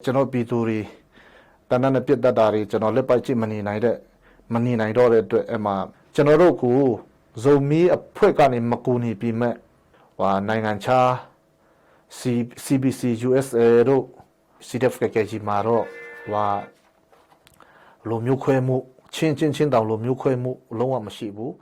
ကျွန်တော်ပြည်သူတွေတန်းတန်းနဲ့ပြစ်တတ်တာတွေကျွန်တော်လက်ပိုက်ကြည့်မနေနိုင်တော့တဲ့အတွက်အဲ့မှာကျွန်တော်တို့ကိုဇုံမီအဖွဲ့ကနေမကူညီပြီးမဲ့နိုင်ငံခြား CBC USA တို့ CDF ကကြီးမှာတော့လိုမျိုးခွဲမှုချင်းတောင်လိုမျိုးခွဲမှုလုံးဝမရှိဘူး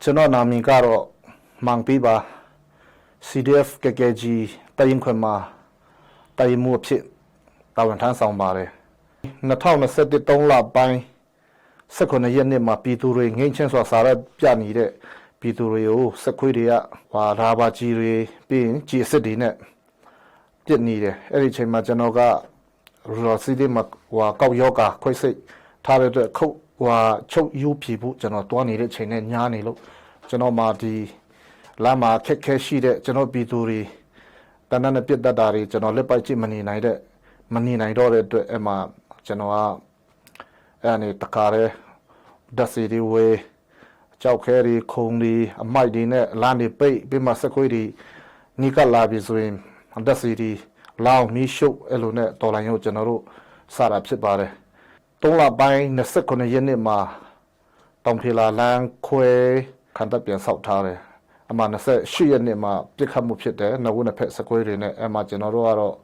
ကျွန်တော်နာမည်ကတော့မောင်ပီပါ CDF ကကြီးတိုင်ခွင့်မှာတိုင်မှုဖြစ်တာဝန်ထမ်းဆောင်ပါတယ်2023လပိုင်း19ရက်နေ့မှာပြည်သူတွေငိမ့်ချင်းစွာစားရပြနေတဲ့ပြည်သူတွေကိုစက်ခွေးတွေကရာဘာကြီးတွေပြီးရင်ကြီးစစ်တွေနဲ့ပြစ်နေတယ်အဲ့ဒီချိန်မှာကျွန်တော်ကရောစီဒီမှာကောက်ယောဂခွိတ်စိတ်ထားတဲ့အတွက်ခုတ်ချုပ်ယူပြီဖို့ကျွန်တော်တွားနေတဲ့ချိန်နဲ့ညားနေလို့ကျွန်တော်မှဒီလမ်းမှာခက်ခဲရှိတဲ့ကျွန်တော်ပြည်သူတွေတန်းတန်းနဲ့ပြစ်တတ်တာတွေကျွန်တော်လက်ပိုက်ကြည့်မနေနိုင်တော့တဲ့အတွက်အဲ့မှာကျွန်တော်ကအဲ့အနေတခါရဲဒက်စီဒီဝေကြောက်ခဲရီခုံဒီအမိုက်ဒီနဲ့လမ်းတွေပိတ်ပြီးမှစက်ခွေးဒီနီကလာပြီဆိုရင်ဒက်စီဒီလောင်မီရှုပ်အဲ့လိုနဲ့တော်လိုင်းကိုကျွန်တော်တို့စတာဖြစ်ပါတယ်3လပိုင်း29ရက်နေ့မှာတောင်ဖီလာလန်းခွဲခံတပ်ပြန်ဆောက်ထားတယ်အမှ28ရက်နေ့မှာပြစ်ခတ်မှုဖြစ်တယ်နောက်တစ်ဖက်စကွေးတွေနဲ့အမှကျွန်တော်တို့ကတော့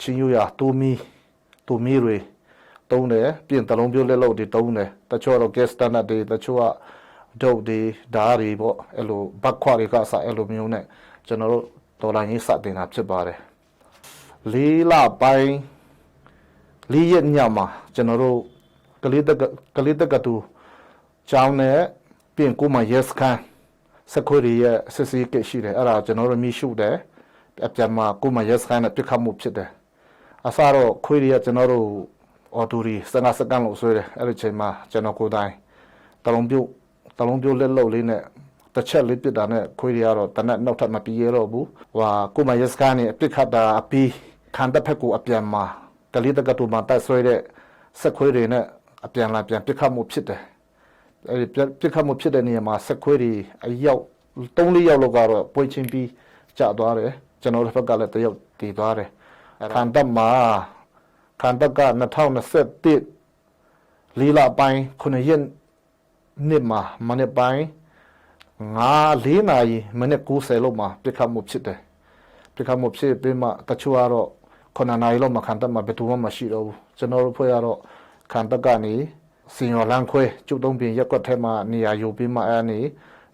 ချင်းယူရတူမီတွေတုံးတယ်ပြင်တလုံးပြိုးလက်လို့တွေတုံးတယ်တချို့တော့ gas standard တွေတချို့ကဒုတ်တွေဓာရီပေါ့အဲ့လိုဘက်ခွာတွေကစအဲ့လိုမျိုးနဲ့ကျွန်တော်တို့ဒေါ်လာရင်းစတင်တာဖြစ်ပါတယ်4လပိုင်း4ရက်ညမှာကျွန်တော်တို့ကလေးတက်ကတူကျောင်းနဲ့ပြင်ကိုမ yes ခန်းစခွေးရဲ့စစ်စီးကိရှိတယ်အဲ့ဒါကျွန်တော်တို့မိရှုတယ်အပြန်မှာကိုမ yes ခန်းနဲ့ပြစ်ခတ်မှုဖြစ်တယ်အစားတော့ခွေးရဲ့ကျွန်တော်တို့အော်တိုရီစနကန်လို့ဆိုရတယ်အဲ့ဒီချိန်မှာကျွန်တော်ကိုယ်တိုင်တလုံးပြုတ်လက်လုံးလေးနဲ့တစ်ချက်လေးပြစ်တာနဲ့ခွေးတွေကတော့တနက်နောက်ထပ်မပြေရတော့ဘူးကိုမ yes ခန်းနဲ့ပြစ်ခတ်တာအပြီးခံတပ်ဖက်ကိုအပြန်မှာကလေးတက်ကတူမှာတိုက်ဆွဲတဲ့စက်ခွေးတွေနဲ့အပြန်လာပြန်ပြစ်ခတ်မှုဖြစ်တယ်အဲ့ဒီပြစ်ခတ်မှုဖြစ်တဲ့နေရာမှာစက်ခွေးတွေအယောက်3-4ယောက်လောက်ကတော့ပွေးချင်းပြီးကျသွားတယ်ကျွန်တော်တို့ဘက်ကလည်းတယောက်တည်သွားတယ်ခံတပ်က2021 4လပိုင်း9ရက်နေ့မှာမနေ့ပိုင်း4နာရီမိနစ်90လောက်မှာပြစ်ခတ်မှုဖြစ်တယ်ပြစ်ခတ်မှုဖြစ်ပြီးမှတချို့ကတော့9နာရီလောက်မှာခံတပ်မှာဘယ်သူမှမရှိတော့ဘူးကျွန်တော်တို့ဖွဲ့ရတော့ခံတပ်ကနေစင်ရော်လန်းခွဲကျုပ်သုံးပြင်ရက်ကွက်ထဲမှာနေရာယူပြီးမှအဲ့နေ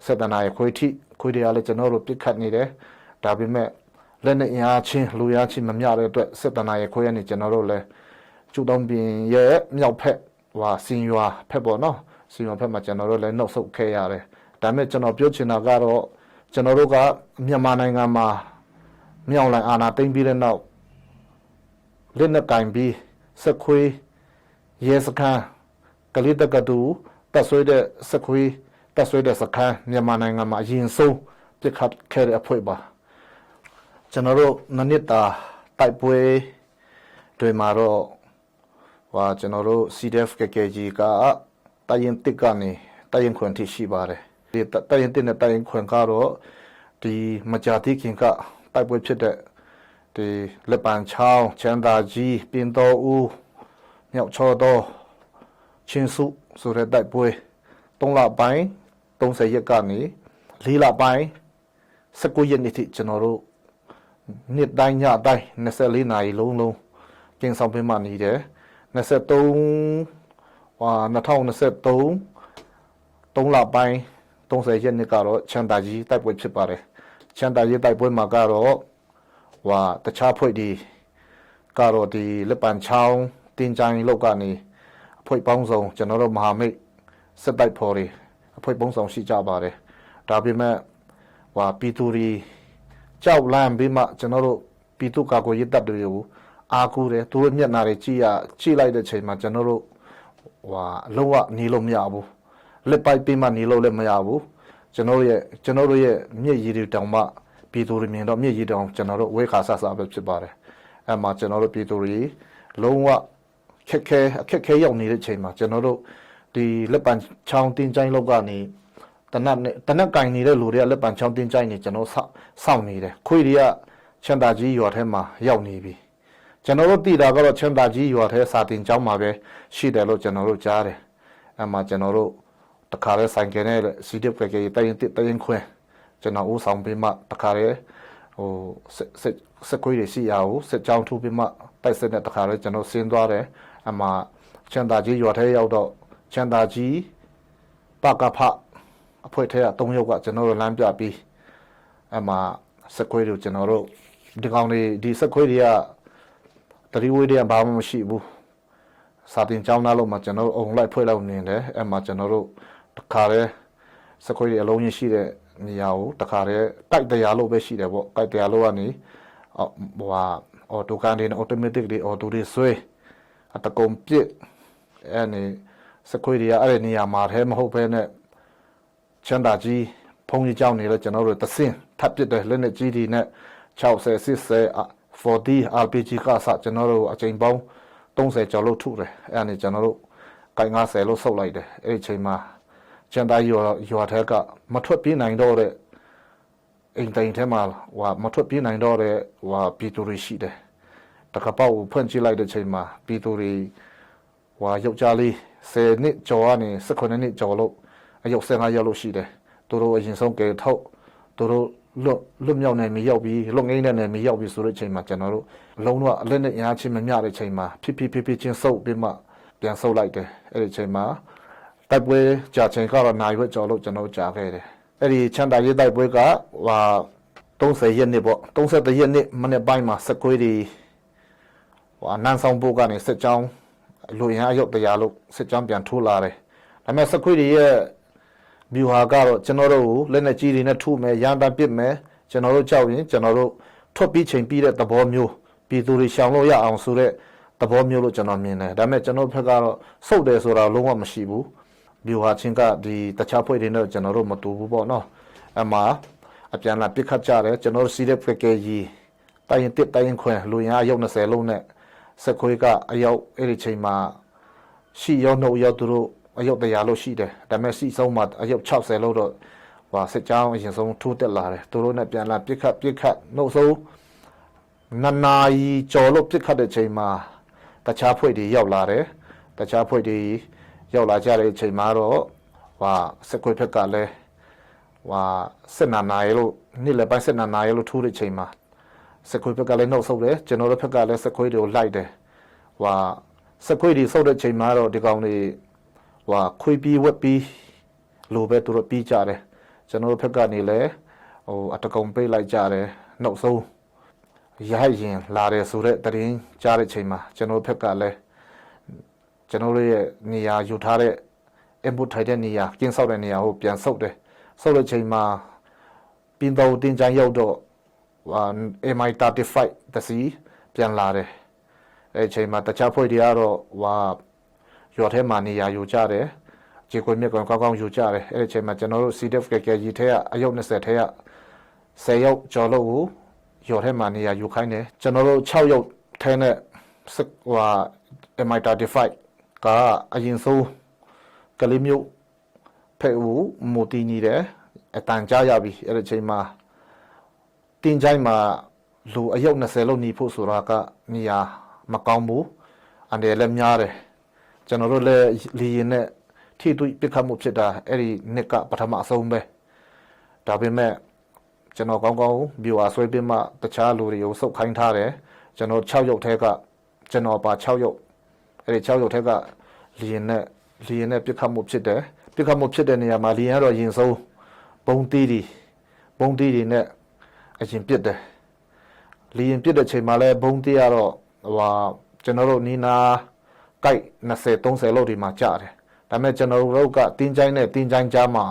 7နာရီခွေတွေကလည်းကျွန်တော်တို့ပြစ်ခတ်နေတယ်ဒါပေမဲ့လက်နဲ့အားချင်းလူရချင်းမမျှတဲ့အတွက်7နာရီခွေကနေကျွန်တော်တို့လည်းကျုပ်သုံးပြင်ရဲ့မြောက်ဖက်စင်ရွာဖက်ပေါ့နော်စင်ရွာဖက်မှာကျွန်တော်တို့လည်းနှုတ်ဆုတ်ခဲ့ရတယ်ဒါပေမဲ့ကျွန်တော်ပြောချင်တာကတော့ကျွန်တော်တို့ကမြန်မာနိုင်ငံမှာမြောက်လိုင်းအာဏာသိမ်းပြီးတဲ့နောက်လက်နက်ကင်ပြီးစက်ခွေးရဲစခန်းကလေးတက်ကတူတက်ဆွဲတဲ့စက်ခွေးတက်ဆွဲတဲ့စခန်းမြန်မာနိုင်ငံမှာအရင်ဆုံးပြစ်ခတ်ခဲ့တဲ့အဖွဲ့ပါကျွန်တော်တို့နှစ်တာတိုက်ပွဲတွေမှာတော့ကျွန်တော်တို့ CDF ကကြီးကတိုင်တစ်ကနေတိုင်ခွန်ထိရှိပါတယ်ဒီတိုင်တစ်နဲ့တိုင်ခွန်ကတော့ဒီမကြာသေးခင်ကတိုက်ပွဲဖြစ်တဲ့ဒီလက်ပံချောင်းချမ်းသာကြီးပင်တော်ဦးမြောက်ချောတော်ချင်းစုဆိုတဲ့တိုက်ပွဲ3လပိုင်း30ရက်ကနေ4လပိုင်း19ရက်နေ့ထိကျွန်တော်တို့နေ့တိုင်းညတိုင်း24နာရီလုံးကင်းဆောင်ပေးမှနေတယ်2023 3လပိုင်း30ရက်နေ့ကတော့ချမ်းသာကြီးတိုက်ပွဲဖြစ်ပါတယ်ချမ်းသာကြီးတိုက်ပွဲမှာကတော့တခြားဖွဲ့ဒီကတော့ဒီလက်ပံချောင်းတင်ချိုင်းလောက်ကနေအဖွဲ့ပေါင်းစုံကျွန်တော်တို့မဟာမိတ်စစ်တိုက်ဖော်တွေအဖွဲ့ပေါင်းစုံရှိကြပါတယ်ဒါပေမဲ့ပြည်သူတွေကြောက်လန့်ပြီးမှကျွန်တော်တို့ပြည်သူကာကွယ်ရေးတပ်တွေကိုအားကိုးတယ်သူတို့မျက်နှာတွေကြည့်လိုက်တဲ့ချိန်မှာကျွန်တော်တို့လုံးဝနေလို့မရဘူးလက်ပိုက်ပြီးမှနေလို့လည်းမရဘူးကျွန်တော်တို့ရဲ့မျက်ရည်တွေတောင်မှပြည်သူတွေမြင်တော့မျက်ရည်တောင်ကျွန်တော်တို့ဝဲခါဆဆပဲဖြစ်ပါတယ်အဲ့မှာကျွန်တော်တို့ပြည်သူတွေလုံးဝ ခက်ခဲရောက်နေတဲ့ချိန်မှာကျွန်တော်တို့ဒီလက်ပံချောင်းတင်းချိုင်းလောက်ကနေတနတ်ကင်နေတဲ့လူတွေကလက်ပံချောင်းတင်းချိုင်းနေကျွန်တော်စောင့်နေတယ်ခွေတွေကချန်တာကြီးရွာထဲမှာရောက်နေပြီကျွန်တော်တို့တည်တာကတော့ချန်တာကြီးရွာထဲစာတင်ကျောင်းမှာပဲရှိတယ်လို့ကျွန်တော်တို့ကြားတယ်အဲ့မှာကျွန်တော်တို့တခါလဲဆိုင်ကနဲ့စီဒီပကေတိုင်းခွဲကျွန်တော်ဦးဆောင်ပြီးမှတခါလဲဟိုစကွေးတွေရှိရအောင်စကြောင်းထူပြီးမှတိုက်စစ်တဲ့တခါလဲကျွန်တော်ဆင်းသွားတယ်အမှချန်တာကြီးရွာထဲရောက်တော့ချန်တာကြီးပကဖအဖွဲ့ထဲက3ယောက်ကကျွန်တော်တို့လမ်းပြပြီးအမှစကွေးတွေကျွန်တော်တို့ဒီကောင်တွေဒီစကွေးတွေကတရီဝေးတွေကဘာမှမရှိဘူးစာတင်ကျောင်းသားလုံးမှာကျွန်တော်တို့အုံလိုက်ဖွဲ့လောက်နေတယ်အဲ့မှာကျွန်တော်တို့တခါလဲစကွေးတွေအလုံးကြီးရှိတဲ့နေရာကိုတခါလဲတိုက်တရားလို့ပဲရှိတယ်ပေါ့တိုက်တရားလို့ကနေဟိုအော်တိုကန်တွေအော်တိုမက်တစ်တွေအော်တိုတွေဆွဲအတကုံပြစ်အဲ့နေစကွေးတွေကအဲ့ဒီနေရာမှာထဲမဟုတ်ဘဲနဲ့ချန်တာကြီးဖုံးကြီးကြောင်းနေလဲကျွန်တော်တို့တဆင့်ထပ်ပစ်တယ်လက်နဲ့ကြီးဒီနဲ့60 80 40 RPG ကစကျွန်တော်တို့အချိန်ပေါင်း30ကျော်လို့ထုတယ်အဲ့ဒါနေကျွန်တော်တို့ကိုင်90လို့ဆုတ်လိုက်တယ်အဲ့ဒီချိန်မှာချန်တာရွာထဲကမထွက်ပြေးနိုင်တော့တဲ့အိမ်တိုင်ထဲမှာမထွက်ပြေးနိုင်တော့တဲ့ပြည်သူတွေရှိတယ်တကပောက်ကိုဖွင့်ကြည့်လိုက်တဲ့ချိန်မှာပြည်သူတွေယောက်ျားလေး10နှစ်ကျော်ကနေ18နှစ်ကျော်လို့အယောက်15ရောက်လို့ရှိတယ်သူတို့အရင်ဆုံးကဲထုတ်သူတို့လွတ်မြောက်နေမရောက်ပြီးလွတ်ငိမ့်နေမရောက်ပြီးဆိုတဲ့ချိန်မှာကျွန်တော်တို့လုံးဝအလက်နဲ့အင်အားချင်းမမျှတဲ့ချိန်မှာဖြည်းချင်းဆုပ်ပြီးမှပြန်ဆုပ်လိုက်တယ်အဲ့ဒီချိန်မှာတိုက်ပွဲကြာချိန်ကတော့နိုင်ဝက်ကျော်လို့ကျွန်တော်ကြားခဲ့တယ်အဲ့ဒီချန်တာရေးတိုက်ပွဲက30ရက်နေ့ပေါ့30ရက်နေ့မနေ့ပိုင်းမှာစကွေးတွေနန်းဆောင်ဘုတ်ကနေစစ်ကြောင်းလူရန်အယုတ်တရားလို့စစ်ကြောင်းပြန်ထိုးလာတယ်ဒါပေမဲ့စကွေးတွေရဲ့ဗျူဟာကတော့ကျွန်တော်တို့လက်နဲ့ကြီးတွေနဲ့ထုမယ်ရန်တမ်းပစ်မယ်ကျွန်တော်တို့ကြောက်ရင်ကျွန်တော်တို့ထွက်ပြီးချိန်ပြီးတဲ့သဘောမျိုးပြည်သူတွေရှောင်လို့ရအောင်ဆိုတဲ့သဘောမျိုးလို့ကျွန်တော်မြင်တယ်ဒါပေမဲ့ကျွန်တော်ဘက်ကတော့စုတ်တယ်ဆိုတာလုံးဝမရှိဘူးဗျူဟာချင်းကဒီတခြားဖွဲ့တွေနဲ့ကျွန်တော်တို့မတူဘူးပေါ့နော်အမှအပြန်လာပစ်ခတ်ကြတယ်ကျွန်တော်တို့စီးတဲ့ဖက်ကေကြီးတိုင်းရင်တစ်တိုင်းရင်ခွင်လူရန်အယောက်20လုံးနဲ့စက်ခွေးကအယောက်အဲ့ဒီချိန်မှာရှိရောနှုတ်ရောသူတို့အယောက်100လို့ရှိတယ်ဒါပေမဲ့စီဆုံးမှာအယောက်60လို့တော့စစ်ကြောင်းအရင်ဆုံးထိုးတက်လာတယ်သူတို့နဲ့ပြန်လာပစ်ခတ်နှုတ်ဆုံးနာရီကျော်လို့ပစ်ခတ်တဲ့ချိန်မှာတခြားဖွဲ့တွေရောက်လာတယ်တခြားဖွဲ့တွေရောက်လာကြတဲ့အချိန်မှာတော့စက်ခွေးဖက်ကလည်းစစ်နာရီလို့နေ့လည်းပိုင်းစစ်နာရီလို့ထိုးတဲ့ချိန်မှာစက်ခွေးဖက်ကလည်းနှုတ်ဆုပ်တယ်ကျွန်တော်တို့ဖက်ကလည်းစက်ခွေးတွေကိုလိုက်တယ်စက်ခွေးတွေဆုပ်တဲ့ချိန်မှာတော့ဒီကောင်တွေခွေးပြီးဝက်ပြီးလိုပဲသူတို့ပြီးကြတယ်ကျွန်တော်တို့ဖက်ကနေလည်းအတကုံပေးလိုက်ကြတယ်နှုတ်ဆုံးရရင်လာတယ်ဆိုတဲ့တရင်ကြားတဲ့ချိန်မှာကျွန်တော်တို့ဖက်ကလည်းကျွန်တော်တို့ရဲ့နေရာယူထားတဲ့ input ထိုင်တဲ့နေရာကင်းဆောက်တဲ့နေရာကိုပြန်ဆုပ်တယ်ဆုပ်တဲ့ချိန်မှာပင်တော်တင်ကြိုင်ရောက်တော့MI35 တစီပြန်လာတယ်အဲချိန်မှာတခြားဖွဲ့တွေကတော့ရွာထဲမှာနေရာယူကြတယ်ခြေခွေမြက်ကောင်းကောင်းယူကြတယ်အဲ့ဒီချိန်မှာကျွန်တော်တို့ CDF ကကြီးထဲကအယောက်20ထဲက10ယောက်ကျော်လို့ရွာထဲမှာနေရာယူခိုင်းတယ်ကျွန်တော်တို့6ယောက်ထဲနဲ့MI35 ကအရင်ဆုံးကလေးမျိုးဖဲ့ဦးမူတီနေတယ်အတန်ကြားရပြီအဲ့ဒီချိန်မှာတင်ချိုင်းမှာလူအယောက်20လောက်နေဖို့ဆိုတာကနေရာမကောင်းဘူးအနေနဲ့များတယ်ကျွန်တော်တို့လည်းလီရင်နဲ့ထိတွေ့ပစ်ခတ်မှုဖြစ်တာအဲ့ဒီနှစ်ကပထမအဆုံးပဲဒါပေမဲ့ကျွန်တော်ကောင်းဗျူဟာဆွဲပြီးမှတခြားလူတွေကိုစုပ်ခိုင်းထားတယ်ကျွန်တော်6ရုပ်ထဲကကျွန်တော်ပါ6ရုပ်အဲ့ဒီ6ရုပ်ထဲကလီရင်နဲ့ပစ်ခတ်မှုဖြစ်တယ်ပစ်ခတ်မှုဖြစ်တဲ့နေရာမှာလီရင်ကတော့ရင်ဆုံးဘုံတီးတွေနဲ့အရင်ပစ်တယ်လီရင်ပစ်တဲ့ချိန်မှာလဲဘုံတီးကတော့ကျွန်တော်တို့နီနာကိုက်20-30လောက်ဒီမှာကြာတယ်ဒါပေမဲ့ကျွန်တော်တို့ကတင်းချိုင်းနဲ့တင်းချိုင်းကြားမှာ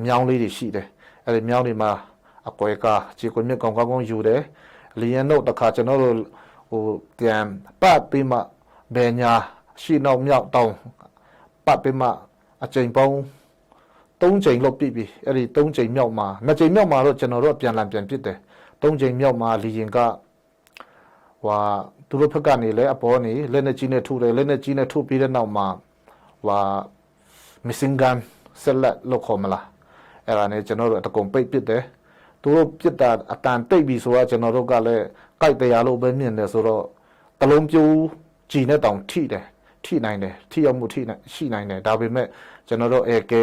မြောင်းလေးတွေရှိတယ်အဲ့ဒီမြောင်းတွေမှာအကွဲကခြေကွမြက်ကောင်းယူတယ်လီယန်တို့တခါကျွန်တော်တို့ပြန်ပတ်ပြီးမှဘယ်ညာရှိနောက်မြောက်တောင်းပတ်ပြီးမှအချိန်ပေါင်း3ချိန်လောက်ပြီအဲ့ဒီ3ချိန်မြောက်မှာ2ချိန်မြောက်မှာတော့ကျွန်တော်တို့ပြန်လန်ပြန်ပစ်တယ်3ချိန်မြောက်မှာလီယန်က သူတို့ဘက်ကနေလည်းအပေါ်နေလက်နဲ့ကြီးနဲ့ထုတယ်လက်နဲ့ကြီးနဲ့ထုပြီးတဲ့နောက်မှာmissing gun ဆက်လက်လောက်ခေါ်မလားအဲ့ဒါနဲ့ကျွန်တော်တို့အတကုံပိတ်ပစ်တယ်သူတို့ပစ်တာအတန်တိတ်ပြီဆိုတော့ကျွန်တော်တို့ကလည်းကြိုက်တရားလို့ပဲမြင်တယ်ဆိုတော့တလုံးပြိုးကြည်နဲ့တောင်ထိနိုင်တယ်ထိရောက်မှုရှိနိုင်တယ်ဒါပေမဲ့ကျွန်တော်တို့AK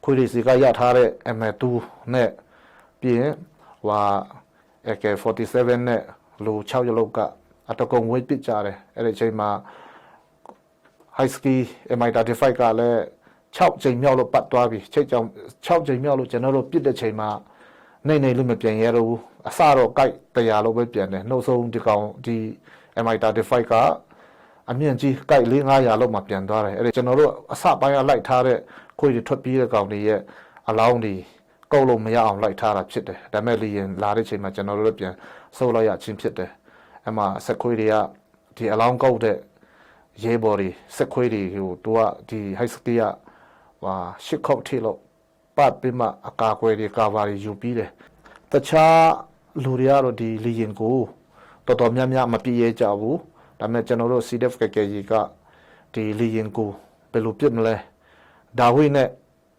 ခွေးစီကရထားတဲ့ M2 နဲ့ပြီးရင်AK47 နဲ့လူ6ရလောက်ကအတကုံဝိတ်ပစ်ကြတယ်အဲ့ဒီအချိန်မှာ high ski MI35 ကလည်း6ချိန်မြောက်လို့ပတ်သွားပြီ6ချိန်မြောက်လို့ကျွန်တော်တို့ပြစ်တဲ့ချိန်မှာနေလို့မပြန်ရတော့ဘူးအစတော့ကြိုက်တရားလို့ပဲပြန်တယ်နှုတ်ဆုံးဒီ MI35 ကအမြင့်ကြီးကြိုက်400လောက်မှပြန်သွားတယ်အဲ့ဒါကျွန်တော်တို့အစပိုင်းကလိုက်ထားတဲ့ခွေတွေထွက်ပြေးတဲ့ကောင်တွေရဲ့အလောင်းတွေကုတ်လို့မရအောင်လိုက်ထားတာဖြစ်တယ်ဒါမဲ့လေရင်လာတဲ့ချိန်မှာကျွန်တော်တို့ပြန်ဆုပ်လိုက်ရချင်းဖြစ်တယ်အဲ့မှာဆက်ခွေတွေကဒီအလောင်းကုတ်တဲ့ရဲဘော်တွေဆက်ခွေတွေကိုသူကဒီ high ski ရှစ်ခေါက်ထိလို့ပတ်ပြီးမှအကာအကွယ်တွေကာဗာတွေယူပြီးတယ်တခြားလူတွေကတော့ဒီလေရင်ကိုတော်တော်များများမပြည့်ရဲကြဘူးဒါပေမဲ့ကျွန်တော်တို့ CDF ကကြီးကဒီလေရင်ကိုဘယ်လိုပြစ်မလဲဒါဝိနဲ့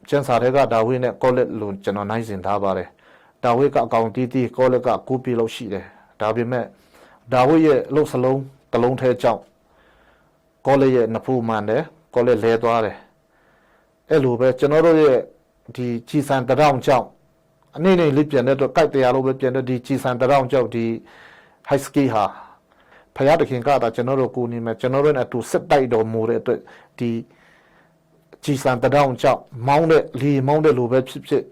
ကျန်းစာတွေကဒါဝိနဲ့ကောလက်လို့ကျွန်တော်နိုင်စင်ထားပါတယ်ဒါဝိကအကောင်တီးကောလက်က9ปีလောက်ရှိတယ်ဒါပေမဲ့ဒါဝိရဲ့လှုပ်စလုံးတစ်လုံးထဲကြောင့်ကောလက်ရဲ့နဖူးမှန်တယ်ကောလက်လဲသွားတယ်အဲ့လိုပဲကျွန်တော်တို့ရဲ့ဒီကြီးစံတရောင်ကြောင့်အနေနဲ့လေးပြန်တဲ့တော့ကြိုက်တရားလို့ပဲပြန်တဲ့ဒီကြီးစံတရောင်ကြောင့်ဒီ high ski ဟာဖယားတခင်ကတာကျွန်တော်တို့ကိုနေမယ်ကျွန်တော်တို့နဲ့အတူစစ်တိုက်တော်မူတဲ့အတွက်ဒီကြီးစံတရောင်ကြောင့်မောင်းတဲ့လိုပဲဖြစ်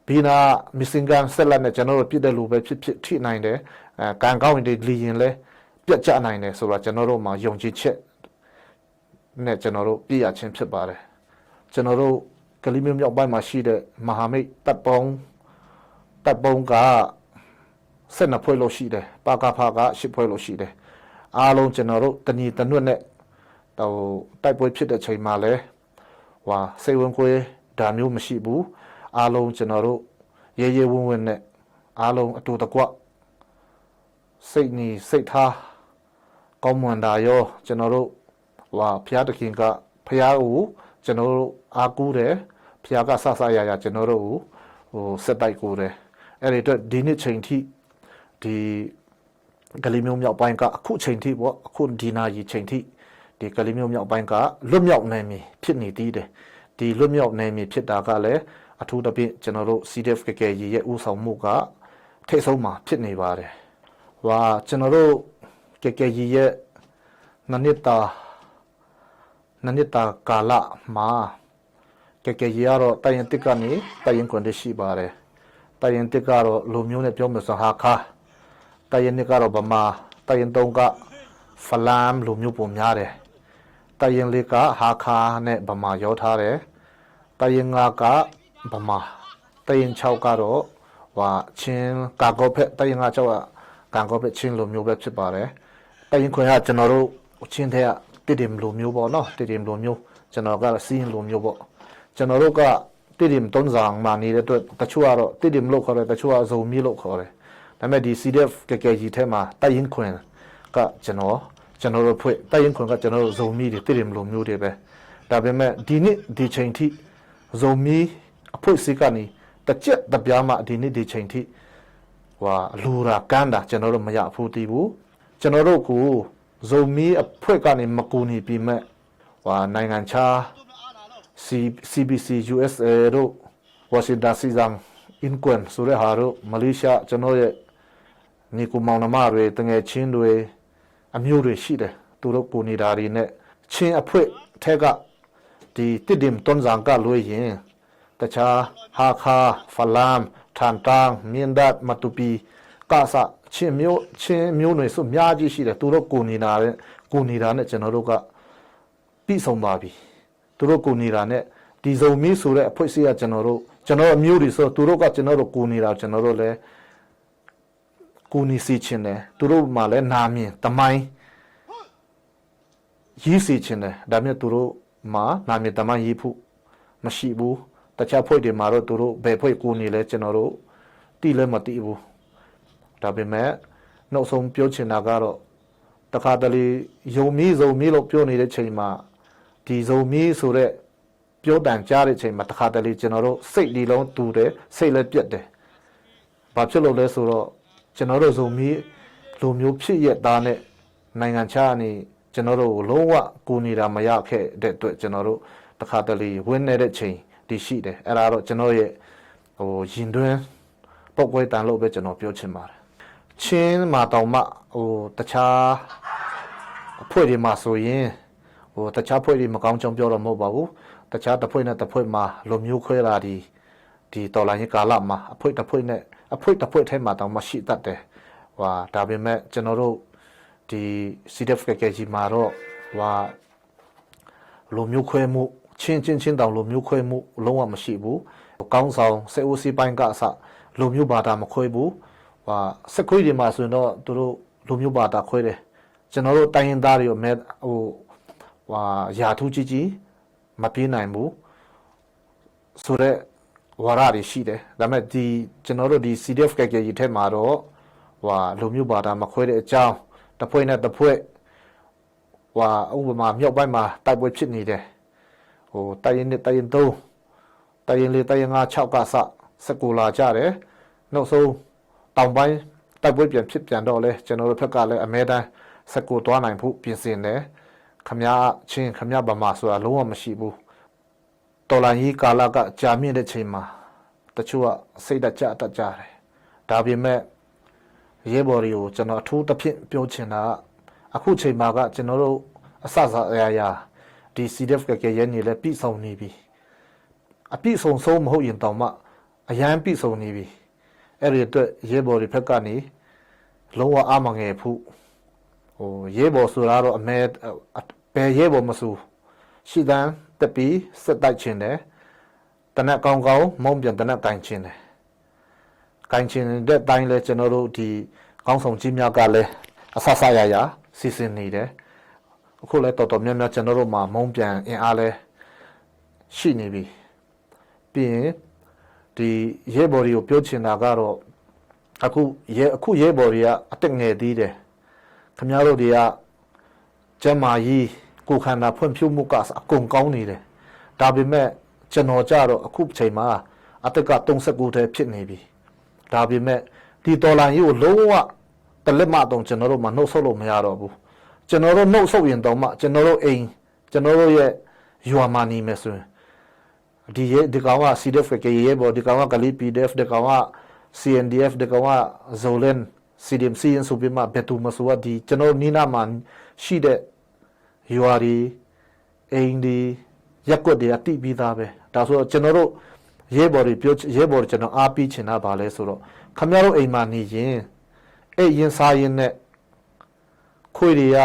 ဘီနာ missing gun ဆက်လက်နဲ့ကျွန်တော်တို့ပြစ်တဲ့လိုပဲဖြစ်ထိနိုင်တယ်ကန်ကောင်းရင်ဒီလီရင်လဲပြတ်ကျနိုင်တယ်ဆိုတော့ကျွန်တော်တို့မှာယုံကြည်ချက်နဲ့ကျွန်တော်တို့ပြည့်ရခြင်းဖြစ်ပါတယ်ကျွန်တော်တို့ကလေးမျိုးမြောက်ပိုင်းမှာရှိတဲ့မဟာမိတ်တပ်ပေါင်းက12ဖွဲ့လို့ရှိတယ်ပါကဖာက10ဖွဲ့လို့ရှိတယ်အားလုံးကျွန်တော်တို့တညီတနွတ်နဲ့တိုက်ပွဲဖြစ်တဲ့ချိန်မှာလဲစိတ်ဝင်ကိုယ်ဒါမျိုးမရှိဘူးအားလုံးကျွန်တော်တို့ရဲဝံ့နဲ့အားလုံးအတူတကွစိတ်ထားကောင်းမွန်တာရောကျွန်တော်တို့ဘုရားတခင်ကဘုရားကိုကျွန်တော်တို့အားကိုးတယ်ဘုရားကဆဆရရကျွန်တော်တို့ကိုစက်တိုက်ကိုတယ်အဲ့ဒီအတွက်ဒီနေ့ချိန်ထိဒီကလေးမျိုးမြောက်ပိုင်းကအခုချိန်ထိပေါ့အခုဒီနာရီချိန်ထိဒီကလေးမျိုးမြောက်ပိုင်းကလွတ်မြောက်နိုင်ပြီဖြစ်နေသေးတယ်ဒီလွတ်မြောက်နိုင်ပြီဖြစ်တာကလည်းအထူးသဖြင့်ကျွန်တော်တို့ CDF ရဲ့ဥဆောင်မှုကထိတ်ဆုံးမှာဖြစ်နေပါတယ်ကျွန်တော်တို့ရဲ့နနစ်တာကာလမှာရတော့တိုင်တစ်ကနေတိုင်ခွန်တရှိပါတယ်တိုင်တစ်ကတော့လူမျိုးနဲ့ပြောမယ်ဆိုဟာခါတိုင်နှစ်ကတော့ဗမာတိုင်သုံးကဖလမ်လူမျိုးပုံများတယ်တိုင်လေးကဟာခါနဲ့ဗမာရောထားတယ်တိုင်ငါကဗမာတိုင်6ကတော့ချင်းကာကောဖက်တိုင်ငါ6ကကာကောဖက်ချင်းလူမျိုးပဲဖြစ်ပါတယ်တိုင်ခွန်ကကျွန်တော်တို့ချင်းတဲ့တည်တယ်လူမျိုးပေါ့နော်တည်တယ်လူမျိုးကျွန်တော်ကစီးလူမျိုးပေါ့ကျွန်တော်တို့ကတည်တယ်တုံးဆောင်မှနေတဲ့အတွက်တချို့ကတော့တည်တယ်လို့ခေါ်တယ်တချို့ကဇုံမီလို့ခေါ်တယ်ဒါပေမဲ့ဒီ CDF ကြီးထဲမှာတိုင်ခွန်ကကျွန်တော်တို့ဖွဲ့တိုင်ခွန်ကကျွန်တော်တို့ဇုံမီတွေတည်တယ်လူမျိုးတွေပဲဒါပေမဲ့ဒီနေ့ဒီချိန်ထိဇုံမီအဖွဲ့စီကနေတကြက်တပြားမှဒီနေ့ဒီချိန်ထိလူရာကန်းတာကျွန်တော်တို့မရဘူးတည်ဘူးကျွန်တော်တို့ကိုဇုံမီအဖွဲ့ကနေမကူညီပြီးမဲ့နိုင်ငံခြား CBC USA တို့ Washington စီဇန်အင်ကွန်ဆိုရဟာတို့မလေးရှားကျွန်တော်ရဲ့ညီကိုမောင်နှမတွေတငယ်ချင်းတွေအမျိုးတွေရှိတယ်သူတို့ကိုနေတာတွေနဲ့ချင်းအဖွဲ့ထက်ကဒီတစ်điểmတွန်းဆောင်ကလွေးရင်တခြားဟာခါဖလမ်ထန်တန်းမြင်းဒတ်မတူပီကာဆာချင်းမျိုးတွေဆိုများကြီးရှိတယ်သူတို့ကိုနေတာနဲ့ကျွန်တော်တို့ကပြီးဆုံးပါပြီသူတို့ကိုနေတာနဲ့ဒီစုံမီဆိုတဲ့အဖွဲ့အစည်းကကျွန်တော်အမျိုးတွေဆိုသူတို့ကကျွန်တော်တို့ကိုနေတာကျွန်တော်တို့လည်းကိုနေစီချင်းတယ်သူတို့မှလည်းနာမြင်တမိုင်းရေးစီချင်းတယ်ဒါမျိုးသူတို့မှနာမြင်တမိုင်းရေးဖို့မရှိဘူးတခြားဖွဲ့တွေမှာတော့သူတို့ဘယ်ဖွဲ့ကိုနေလဲကျွန်တော်တို့တိလည်းမတိဘူးဒါပေမဲ့နောက်ဆုံးပြောချင်တာကတော့ တခါတလေယုံမီးစုံမီးလို့ပြောနေတဲ့ချိန်မှာဒီစုံမီးဆိုတဲ့ပြောတန်ကြားတဲ့ချိန်မှာတခါတလေကျွန်တော်တို့စိတ်ဒီလုံးတူတယ်စိတ်လည်းပြတ်တယ်ဘာဖြစ်လို့လဲဆိုတော့ကျွန်တော်တို့စုံမီးလိုမျိုးဖြစ်ရသားနဲ့နိုင်ငံခြားနေကျွန်တော်တို့လုံးဝကိုနေတာမရခဲ့တဲ့အတွက်ကျွန်တော်တို့တခါတလေဝင်းနေတဲ့ချိန်ဒီရှိတယ်အဲ့ဒါတော့ကျွန်တော်ရဲ့ရင်တွင်းပုတ်ကွဲတန်လို့ပဲကျွန်တော်ပြောချင်ပါတယ်ချင်းမှာတောင်မှတခြားအဖွဲ့တွေမှာဆိုရင်တခြားအဖွဲ့တွေမကောင်းကြောင်းပြောတော့မဟုတ်ပါဘူးတခြားတစ်ဖွဲ့နဲ့တစ်ဖွဲ့မှာလိုမျိုးခွဲတာဒီတော်လိုင်းကာလမှာအဖွဲ့တစ်ဖွဲ့နဲ့အဖွဲ့တစ်ဖွဲ့ထဲမှာတောင်မှရှိတတ်တယ်ဒါပေမဲ့ကျွန်တော်တို့ဒီ CDF ကကြီးမှာတော့လိုမျိုးခွဲမှုချင်းတောင်လိုမျိုးခွဲမှုလုံးဝမရှိဘူးကောင်းဆောင်စေအိုစီပိုင်းကအစလိုမျိုးဘာသာမခွဲဘူးစက်ခွေးတွေမှာဆိုရင်တော့သူတို့လိုမျိုးဘာသာခွဲတယ်ကျွန်တော်တို့တိုင်းရင်းသားတွေရာထူးကြီးမပြေးနိုင်ဘူးဆိုတော့ဝါရတွေရှိတယ်ဒါပေမဲ့ကျွန်တော်တို့ဒီ CDF ကကြီးထဲမှာတော့လိုမျိုးဘာသာမခွဲတဲ့အကြောင်းတစ်ဖွဲ့နဲ့တစ်ဖွဲ့ဥပမာမြောက်ပိုင်းမှာတိုက်ပွဲဖြစ်နေတယ်တိုက်ရင်နဲ့တိုက်ရင်3တိုက်ရင်4တိုက်ရင်5 6ကစက်လာကြတယ်နောက်ဆုံးတောင်ပိုင်းတိုက်ပွဲပြန်တော့လဲကျွန်တော်တို့ဘက်ကလည်းအမဲတန်းစက်သွားနိုင်ဖို့ပြင်ဆင်တယ်ခမရဗမာဆိုတာလုံးဝမရှိဘူးတော်လိုင်းကြီးကာလကကြာမြင့်တဲ့ချိန်မှာတချို့ကစိတ်တကြတယ်ဒါပေမဲ့ရဲဘော်တွေကိုကျွန်တော်အထူးသဖြင့်ပြောချင်တာအခုချိန်မှာကကျွန်တော်တို့အစရာဒီ CDF ကရဲနေလဲပြည်ဆောင်နေပြီအပြည့်ဆုံးမဟုတ်ရင်တောင်မှအရန်ပြည်ဆောင်နေပြီအဲ့ဒီအတွက်ရဲဘော်တွေဘက်ကနေလုံးဝအားမငယ်ဖို့ရဲဘော်ဆိုတာတော့ဘယ်ရဲဘော်မဆိုရှိတန်းတက်ပြီးစက်တိုက်ခြင်းတယ်တနက်ကောင်းမုံပြန်တနက်ကင်ခြင်းတယ်ကင်ခြင်းတဲ့တိုင်းလဲကျွန်တော်တို့ဒီကောင်းဆောင်ကြီးများကလည်းအဆဆရစီစဉ်နေတယ်အခုလဲတော်များများကျွန်တော်တို့မှာမုံပြန်အင်အားလဲရှိနေပြီပြီးရင်ဒီရဲဘော်တွေကိုပြောချင်တာကတော့အခုရဲဘော်တွေကအတက်ငယ်သေးတယ်ခင်ဗျားတို့တွေကကျမကြီးကိုခန္ဓာဖွံ့ဖြိုးမှုကအကုန်ကောင်းနေတယ်ဒါပေမဲ့ကျွန်တော်ကြတော့အခုချိန်မှာအသက်က39ထဲဖြစ်နေပြီဒါပေမဲ့ဒီတော်လိုင်းကြီးကိုလုံးဝတလက်မတော့ကျွန်တော်တို့မနှုတ်ဆက်လို့မရတော့ဘူးကျွန်တော်တို့နှုတ်ဆက်ရင်တော့မှကျွန်တော်တို့အိမ်ကျွန်တော်တို့ရဲ့ရွာမှာနေမယ်ဆိုရင်ဒီကောင်က CDF ကရဲဘော်ဒီကောင်ကဂလီ PDF ဒီကောင်က CNDF ဒီကောင်ကဇိုလန် CDMC ဆိုပြီးမှဘယ်သူမဆိုဒီကျွန်တော်နီးနားမှာရှိတဲ့ရွာတွေအိမ်တွေရက်ကွက်တွေအတိပြီးသားပဲဒါဆိုတော့ကျွန်တော်တို့ရဲဘော်တွေကျွန်တော်အားပေးချင်တာပါလဲဆိုတော့ခမရတို့အိမ်မှာနေရင်ရင်စားရင်နဲ့ခွေတွေက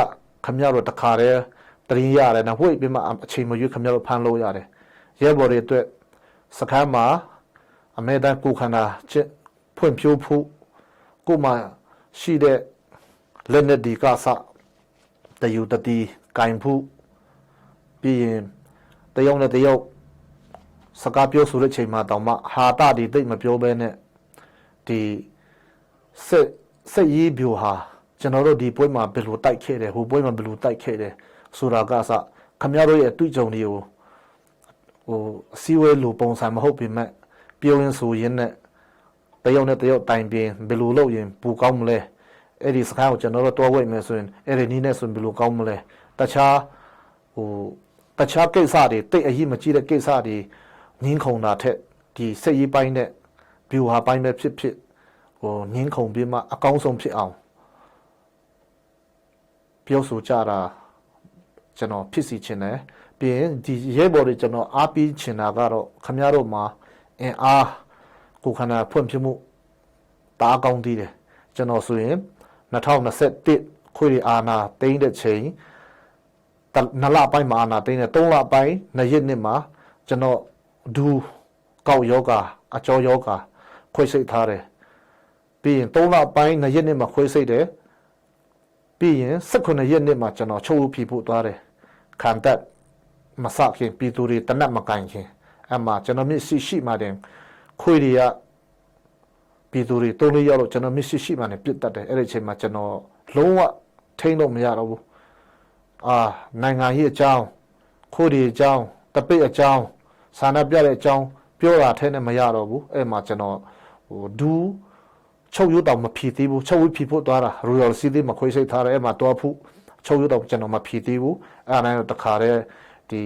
ခမရတို့တခါတည်းတရင်ရတယ်နော်ဝိတ်ပြီးမှအချိန်မရွေးခမရတို့ဖမ်းလို့ရတယ်ရဲဘော်တွေအတွက်စခန်းမှာအမေတန်းကိုခန္ဓာဖွံ့ဖြိုးဖို့ကိုမှရှိတဲ့လက်နဲ့ဒီကစားတယူတတိကင်ဖို့ပြီးရင်တယောက်နဲ့တယောက်စကားပြောဆိုတဲ့ချိန်မှာတောင်မှဟာတာဒီတိတ်မပြောဘဲနဲ့ဒီစစ်ရေးဗျူဟာကျွန်တော်တို့ဒီပွဲမှာဘယ်လိုတိုက်ခဲ့တယ်ဟိုပွဲမှာဘယ်လိုတိုက်ခဲ့တယ်ဆိုတာကစခမရတို့ရဲ့အတွေ့အကြုံတွေကိုအစည်းအဝေးလိုပုံစံမဟုတ်ပေမဲ့ပြောရင်ဆိုရင်နဲ့တယောက်နဲ့တယောက်တိုင်ပင်ဘယ်လိုလုပ်ရင်ပူကောင်းမလဲအဲ့ဒီစကားကိုကျွန်တော်တို့တွားဝိတ်မယ်ဆိုရင်အဲ့ဒီနည်းနဲ့ဆိုဘယ်လိုကောင်းမလဲတခြားကိစ္စတွေတိတ်အရေးမကြီးတဲ့ကိစ္စတွေငင်းခုန်တာထက်ဒီစိတ်ရေးပိုင်းနဲ့ဗျူဟာပိုင်းပဲဖြစ်ငင်းခုန်ပြီးမှအကောင်းဆုံးဖြစ်အောင်ပြောဆိုကြတာကျွန်တော်ဖြစ်စီချင်တယ်ပြီးရင်ဒီရဲဘော်တွေကျွန်တော်အားပေးချင်တာကတော့ခမရတို့မှာအင်အားကိုခန္ဓာဖွံ့ဖြိုးမှုတားကောင်းသေးတယ်ကျွန်တော်ဆိုရင်2021ခွေအာနာတိမ့်တဲ့ချိန်2လပိုင်းမှာအာနာတိမ့်တဲ့3လပိုင်း2ရက်နှစ်မှာကျွန်တော်ဒူကောက်ယောဂအကျော်ယောဂခွေစိတ်ထားတယ်ပြီးရင်3လပိုင်း2ရက်နှစ်မှာခွေစိတ်တယ်ပြီးရင်18ရက်နှစ်မှာကျွန်တော်ချုပ်ဖြီဖို့သွားတယ်ခံတက်မစခင်ပြည်သူတွေတနက်မကန်ခင်အမှကျွန်တော်မျက်စိရှိမှတင်ခွေတွေကပြည်သူတွေ3-4ရောက်လို့ကျွန်တော်မျက်စိရှိမှနဲ့ပြစ်တတ်တယ်အဲ့ဒီအချိန်မှာကျွန်တော်လုံးဝ ထိန်းလို့မရတော့ဘူးနိုင်ငံရေးအကြောင်းခိုးဒီအကြောင်းတပိတ်အကြောင်းဆန္ဒပြတဲ့အကြောင်းပြောတာထဲနဲ့မရတော့ဘူးအဲ့မှာကျွန်တော်ဒူးချုပ်ရုပ်တော်မဖြီးသေးဘူးချုပ်ရုပ်ဖြီးဖို့သွားတာ Royal City မှာခွေးစိတ်ထားတယ်အဲ့မှာတွားဖို့ချုပ်ရုပ်တော်ကျွန်တော်မဖြီးသေးဘူးအဲ့ဒါနဲ့တခါတည်းဒီ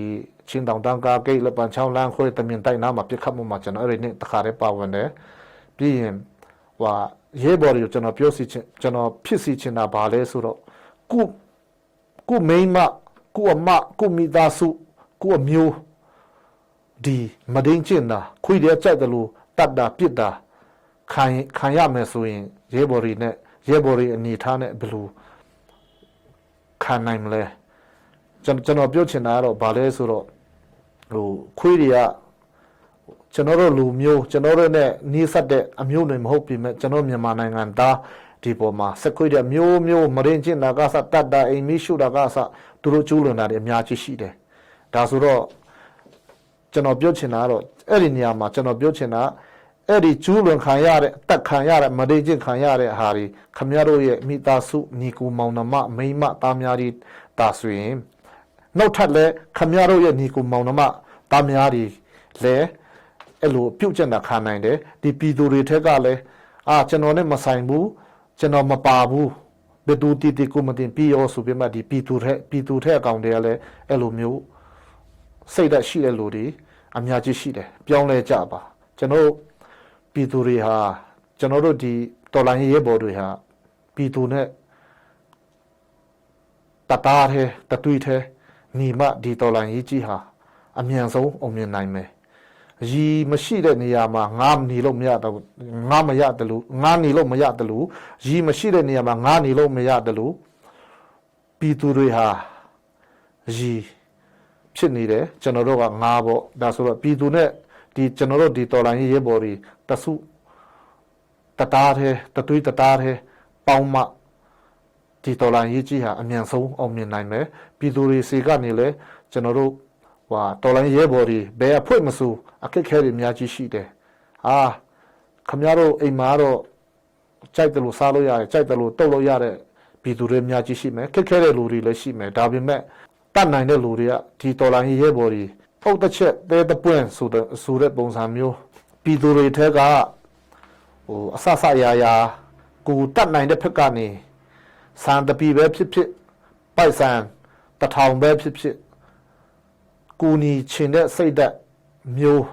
ချင်းတောင်တန်းကားဂိတ်လက်ပံချောင်းလမ်းခွေးတမင်တိုက်နားမှာပြစ်ခတ်မှုမှာကျွန်တော်အဲ့ဒီနေ့တခါတည်းပါဝင်တယ်ပြီးရင်ရဲဘော်တွေကိုကျွန်တော်ပြောစီချင်းကျွန်တော်ဖြစ်စီချင်တာဘာလဲဆိုတော့ကုမိမကုအမကုမိသားစုကုအမျိုးဒီမဒင်းကျင်တာခွေးတဲ့ကြိုက်တယ်လို့တတ်တာပြစ်တာခံရမယ်ဆိုရင်ရဲဘော်တွေနဲ့ရဲဘော်တွေအနေထားနဲ့ဘယ်လိုခံနိုင်မလဲကျွန်တော်ပြောချင်တာကတော့ဘာလဲဆိုတော့ခွေးတွေကကျွန်တော်တို့လူမျိုးကျွန်တော်တို့နဲ့နှီးစပ်တဲ့အမျိုးတွေမဟုတ်ပြီမဲ့ကျွန်တော်မြန်မာနိုင်ငံသားဒီပေါ်မှာစက်ခွေးတဲ့မျိုးမရင်ကျင်တာကစတတ်တာအိမ်မီးရှုတာကစသူတို့ကျူးလွန်တာတွေအများကြီးရှိတယ်ဒါဆိုတော့ကျွန်တော်ပြောချင်တာကတော့အဲ့ဒီနေရာမှာကျွန်တော်ပြောချင်တာအဲ့ဒီကျူးလွန်ခံရတဲ့တက်ခံရတဲ့မရင်ကျင်ခံရတဲ့ဟာတွေခမရတို့ရဲ့မိသားစုညီကူမောင်နှမမိန်းမသားများတွေဒါဆိုရင်နောက်ထပ်လဲခမရတို့ရဲ့ညီကူမောင်နှမသားများတွေလဲအဲ့လိုပြုတ်ကျက်တာခံနိုင်တယ်ဒီပြည်သူတွေထက်ကလည်းကျွန်တော်နဲ့မဆိုင်ဘူးကျွန်တော်မပါဘူးဘယ်သူတီကိုမတင်ပြီးရောဆိုပြီးမှဒီပြည်သူထက်အကောင့်တွေကလည်းအဲ့လိုမျိုးစိတ်ဓာတ်ရှိတဲ့လူတွေအများကြီးရှိတယ်ပြောင်းလဲကြပါကျွန်တော်ပြည်သူတွေဟာကျွန်တော်တို့ဒီတော်လိုင်းရဲဘော်တွေဟာပြည်သူနဲ့တသားထဲတသွေးထဲညီမဒီတော်လိုင်းရေးကြီးဟာအမြန်ဆုံးအောင်မြင်နိုင်မယ်ရီမရှိတဲ့နေရာမှာငါနေလို့မရတော့ငါမရတယ်လို့ငါနေလို့မရတယ်လို့ရီမရှိတဲ့နေရာမှာငါနေလို့မရတယ်လို့ပြည်သူတွေဟာရီဖြစ်နေတယ်ကျွန်တော်တို့ကငါပေါ့ဒါဆိုတော့ပြည်သူနဲ့ဒီကျွန်တော်တို့ဒီတော်လိုင်းရေးဘော်တွေတဆုတသားထဲတသွေးတသားထဲပေါင်းမှဒီတော်လိုင်းရေးကြီးဟာအမြန်ဆုံးအောင်မြင်နိုင်မယ်ပြည်သူတွေစီကနေလဲကျွန်တော်တို့တော်လိုင်းရဲဘော်တွေဘယ်အဖွင့်မစိုးအခက်ခဲတွေအများကြီးရှိတယ်ခမရတို့အိမ်မှာတော့ကြိုက်တယ်လို့စားလို့ရတယ်ကြိုက်တယ်လို့တုတ်လို့ရတဲ့ပြည်သူတွေအများကြီးရှိမယ်ခက်ခဲတဲ့လူတွေလည်းရှိမယ်ဒါပေမဲ့တတ်နိုင်တဲ့လူတွေကဒီတော်လိုင်းရဲဘော်တွေပုတ်တစ်ချက်တဲတပွင့်ဆိုတဲ့ပုံစံမျိုးပြည်သူတွေထဲကအဆဆရာကိုတတ်နိုင်တဲ့ဖက်ကနေစံတပီပဲဖြစ်ပိုက်ဆံတထောင်ပဲဖြစ်ကိုနီချင်တဲ့စိတ်ဓာတ်မျိုး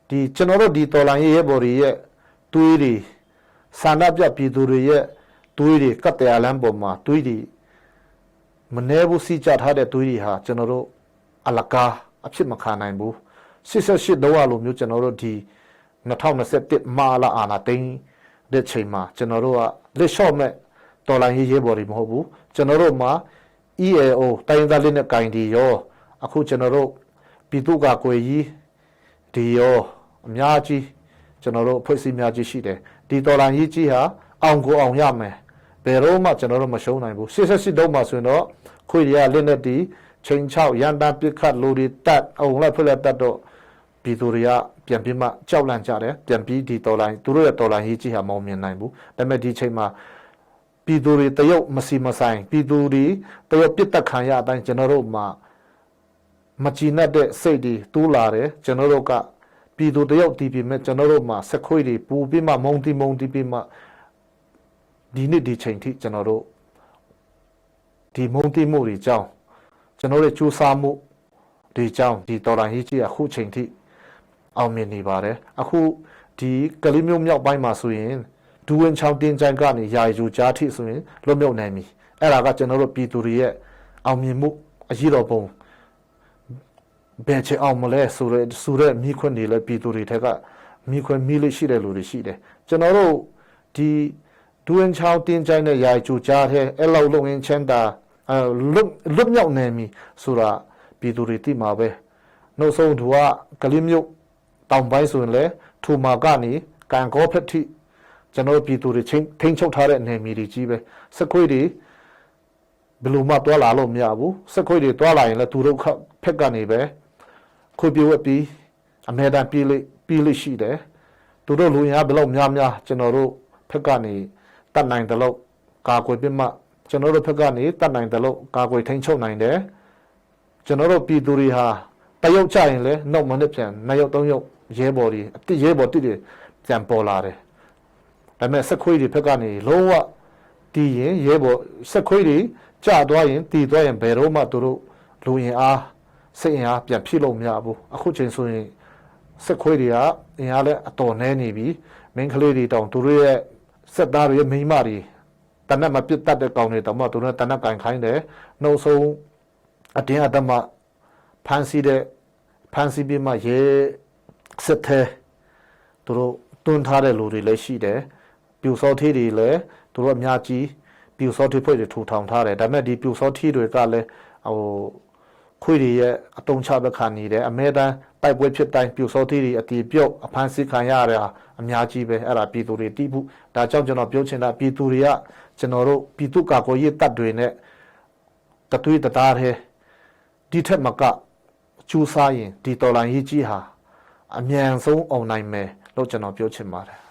ဒီကျွန်တော်တို့ဒီတော်လိုင်းရဲဘော်တွေရဲ့တွေးတွေဆန္ဒပြပြည်သူတွေရဲ့တွေးတွေကတ်တရားလမ်းပေါ်မှာတွေးတွေမနှဲဘူးစီကြထားတဲ့တွေးတွေဟာကျွန်တော်တို့အလကားအဖြစ်မခံနိုင်ဘူး88တော့လိုမျိုးကျွန်တော်တို့ဒီ2021မာလာအာနာသိန်းတဲ့ချိန်မှာကျွန်တော်တို့ကလက်လျှော့မဲ့တော်လိုင်းရဲဘော်တွေမဟုတ်ဘူးကျွန်တော်တို့မှာ EAO တိုင်းသားလေးနဲ့ကင်ဒီရောအခုကျွန်တော်တို့ပြည်သူ့ကာကွယ်ရေးဒီရောအများကြီးကျွန်တော်တို့အဖွဲ့အစည်းများကြီးရှိတယ်ဒီတော်လိုင်းရေးကြီးဟာအောင်ကိုအောင်ရမယ်ဘယ်တော့မှကျွန်တော်တို့မရှုံးနိုင်ဘူး88တော့မှဆိုရင်တော့ခွေရလက်နဲ့ဒီချိန်6ရန်တန်ပစ်ခတ်လူတွေတတ်အောင်လိုက်ဖွက်လက်တတ်တော့ပြည်သူတွေကပြန်ပြီးမှကြောက်လန့်ကြတယ်ပြန်ပြီးဒီတော်လိုင်းသူတို့ရဲ့တော်လိုင်းရေးကြီးဟာမအောင်မြင်နိုင်ဘူးဒါပေမဲ့ဒီချိန်မှာပြည်သူတွေတရုတ်မစီမဆိုင်ပြည်သူတွေတရုတ်ပြစ်တက်ခံရအတိုင်းကျွန်တော်တို့မှာမကြည်နဲ့တဲ့စိတ်တွေတူးလာတယ်ကျွန်တော်တို့ကပြည်သူတယောက်တည်ပြီးမဲ့ကျွန်တော်တို့မှာစက်ခွေးတွေပူပြီးမှမုံတီပြီးမှဒီနေ့ဒီချိန်ထိကျွန်တော်တို့ဒီမုံတီမှုတွေကြောင်းကျွန်တော်တို့ကြိုးစားမှုဒီကြောင်းဒီတော်လိုင်းရေးကြီးအခုချိန်ထိအောင်မြင်နေပါတယ်အခုဒီကလေးမျိုးမြောက်ပိုင်းမှာဆိုရင်ဒူဝင်ချောင်းတင်ကြိုင်ကနေယာယူကြားထိဆိုရင်လွတ်မြောက်နိုင်ပြီအဲ့ဒါကကျွန်တော်တို့ပြည်သူတွေရဲ့အောင်မြင်မှုအရေးတော်ပုံဘယ်ချေအောင်မလဲဆိုတဲ့မိခွန်းတွေလည်းပြည်သူတွေထက်ကမိခွန်းမိလို့ရှိတဲ့လူတွေရှိတယ်ကျွန်တော်တို့ဒီဒူဝင်ချောင်းတင်ကြိုင်နဲ့ယာယူကြားထဲအဲ့လောက်လုံရင်ချမ်းသာလွတ်မြောက်နိုင်ပြီဆိုတာပြည်သူတွေသိမှာပဲနှုတ်ဆုံးသူကကလေးမျိုးတောင်ပိုင်းဆိုရင်လေထူမာကနေကန်ကောဖက်ထိကျွန်တော်ပြည်သူတွေထိန်းချုပ်ထားတဲ့နယ်မြေတွေကြီးပဲစက်ခွေးတွေဘယ်လိုမှတွားလာလို့မရဘူးစက်ခွေးတွေတွားလာရင်လည်းသူတို့ဖက်ကနေပဲခွေပြဝက်ပြီးအမဲတန်ပြေးလို့ရှိတယ်သူတို့လူရဘယ်လောက်များကျွန်တော်တို့ဖက်ကနေတတ်နိုင်တယ်လို့ကာကွယ်ပြမှ ကျွန်တော်တို့ဘက်ကနေတတ်နိုင်တယ်လို့ကာကွယ်ထိန်းချုပ်နိုင်တယ်ကျွန်တော်တို့ပြည်သူတွေဟာတရုတ်ကြရင်လည်းနှုတ်မနစ်ပြန်2ရုပ်3ရုပ်ရဲဘော်တွေအတိရဲဘော်တိတွေပြန်ပေါ်လာတယ်ဒါပေမဲ့စက်ခွေးတွေဘက်ကနေလုံးဝတီးရင်ရဲဘော်စက်ခွေးတွေကြာသွားရင်တီးသွားရင်ဘယ်တော့မှသူတို့လူရင်အားစိတ်အင်အားပြန်ဖြစ်လို့မရဘူးအခုချိန်ဆိုရင်စက်ခွေးတွေကအင်အားလည်းအတော်နှဲနေပြီမင်းကလေးတွေတောင်သူတို့ရဲ့စက်သားတွေရဲ့မိန်းမတွေတနက်မပြတ်တတ်တဲ့ကောင်တွေတောင်မှသူတို့တနက်ကင်ခိုင်းတယ်နှုတ်ဆုံးအတင်းအဓမ္မဖန်စီပြီးမှရဲစစ်သေးသူတို့တွန်းထားတဲ့လူတွေလည်းရှိတယ်ပြူစောထီးတွေလည်းသူတို့အများကြီးပြူစောထီးဖွဲ့တွေထူထောင်ထားတယ်ဒါပေမဲ့ဒီပြူစောထီးတွေကလည်းခွေးတွေရဲ့အတုံးချဘက်ခံနေတယ်အမဲတန်းတိုက်ပွဲဖြစ်တိုင်းပြူစောထီးတွေအတီးပြုတ်အဖမ်းဆီးခံရတာအများကြီးပဲအဲ့ဒါပြည်သူတွေတီးဖို့ဒါကြောင့်ကျွန်တော်ပြောချင်တာပြည်သူတွေကကျွန်တော်တို့ပြည်သူကာကွယ်ရေးတပ်တွေနဲ့တသွေးတသားထဲဒီထက်မကကျူးစားရင်ဒီတော်လိုင်းရေးကြီးဟာအမြန်ဆုံးအောင်နိုင်မယ်လို့ကျွန်တော်ပြောချင်ပါတယ်